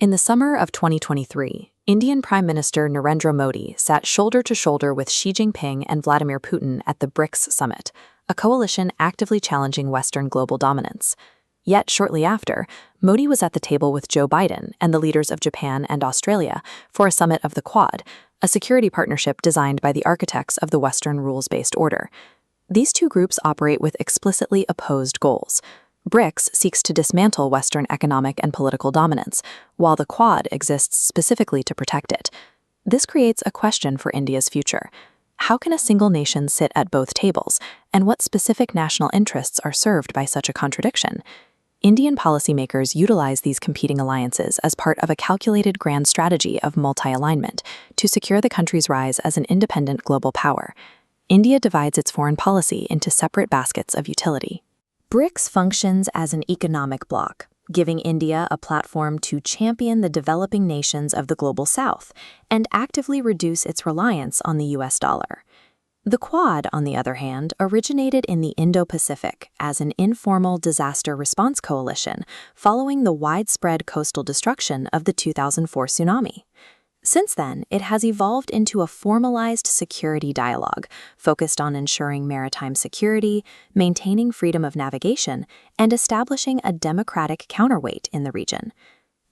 In the summer of 2023, Indian Prime Minister Narendra Modi sat shoulder to shoulder with Xi Jinping and Vladimir Putin at the BRICS summit, a coalition actively challenging Western global dominance. Yet shortly after, Modi was at the table with Joe Biden and the leaders of Japan and Australia for a summit of the Quad, a security partnership designed by the architects of the Western rules-based order. These two groups operate with explicitly opposed goals. BRICS seeks to dismantle Western economic and political dominance, while the Quad exists specifically to protect it. This creates a question for India's future. How can a single nation sit at both tables, and what specific national interests are served by such a contradiction? Indian policymakers utilize these competing alliances as part of a calculated grand strategy of multi-alignment to secure the country's rise as an independent global power. India divides its foreign policy into separate baskets of utility. BRICS functions as an economic bloc, giving India a platform to champion the developing nations of the global south and actively reduce its reliance on the US dollar. The Quad, on the other hand, originated in the Indo-Pacific as an informal disaster response coalition following the widespread coastal destruction of the 2004 tsunami. Since then, it has evolved into a formalized security dialogue focused on ensuring maritime security, maintaining freedom of navigation, and establishing a democratic counterweight in the region.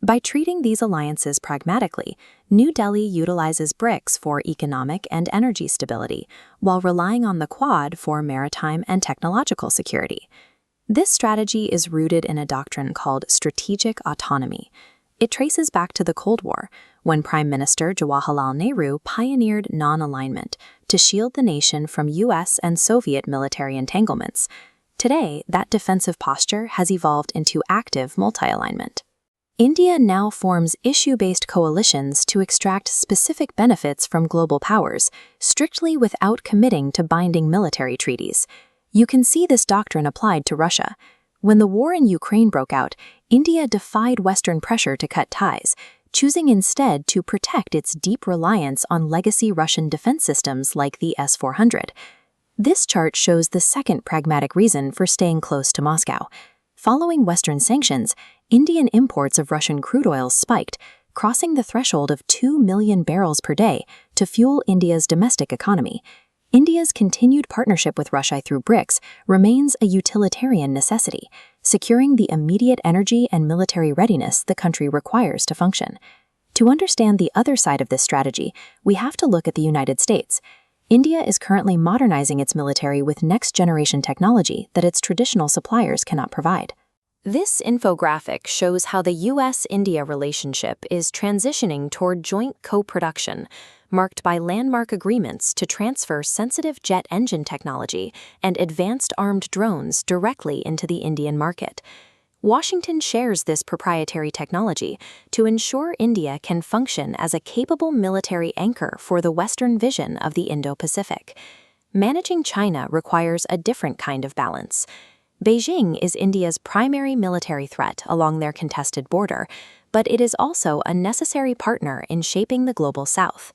By treating these alliances pragmatically, New Delhi utilizes BRICS for economic and energy stability, while relying on the Quad for maritime and technological security. This strategy is rooted in a doctrine called strategic autonomy. It traces back to the Cold War, when Prime Minister Jawaharlal Nehru pioneered non-alignment to shield the nation from US and Soviet military entanglements. Today, that defensive posture has evolved into active multi-alignment. India now forms issue-based coalitions to extract specific benefits from global powers, strictly without committing to binding military treaties. You can see this doctrine applied to Russia. When the war in Ukraine broke out, India defied Western pressure to cut ties, choosing instead to protect its deep reliance on legacy Russian defense systems like the S-400. This chart shows the second pragmatic reason for staying close to Moscow. Following Western sanctions, Indian imports of Russian crude oil spiked, crossing the threshold of 2 million barrels per day to fuel India's domestic economy. India's continued partnership with Russia through BRICS remains a utilitarian necessity, securing the immediate energy and military readiness the country requires to function. To understand the other side of this strategy, we have to look at the United States. India is currently modernizing its military with next-generation technology that its traditional suppliers cannot provide. This infographic shows how the US-India relationship is transitioning toward joint co-production, marked by landmark agreements to transfer sensitive jet engine technology and advanced armed drones directly into the Indian market. Washington shares this proprietary technology to ensure India can function as a capable military anchor for the Western vision of the Indo-Pacific. Managing China requires a different kind of balance. Beijing is India's primary military threat along their contested border, but it is also a necessary partner in shaping the global south.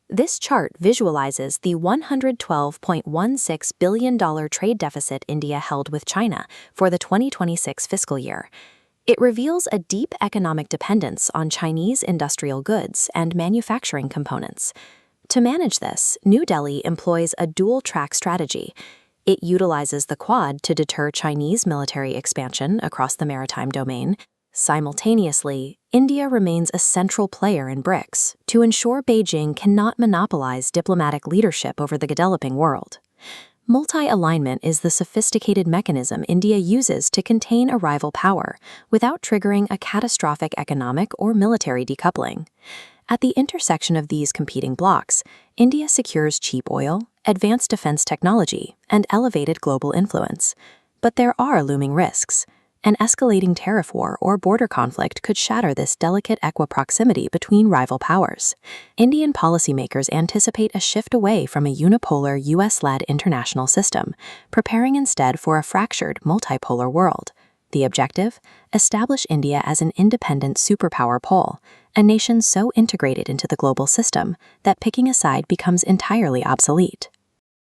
This chart visualizes the $112.16 billion trade deficit India held with China for the 2026 fiscal year. It reveals a deep economic dependence on Chinese industrial goods and manufacturing components. To manage this, New Delhi employs a dual-track strategy. It utilizes the Quad to deter Chinese military expansion across the maritime domain. Simultaneously, India remains a central player in BRICS to ensure Beijing cannot monopolize diplomatic leadership over the developing world. Multi-alignment is the sophisticated mechanism India uses to contain a rival power without triggering a catastrophic economic or military decoupling. At the intersection of these competing blocs, India secures cheap oil, advanced defense technology, and elevated global influence. But there are looming risks. An escalating tariff war or border conflict could shatter this delicate equiproximity between rival powers. Indian policymakers anticipate a shift away from a unipolar US-led international system, preparing instead for a fractured multipolar world. The objective? Establish India as an independent superpower pole, a nation so integrated into the global system that picking a side becomes entirely obsolete.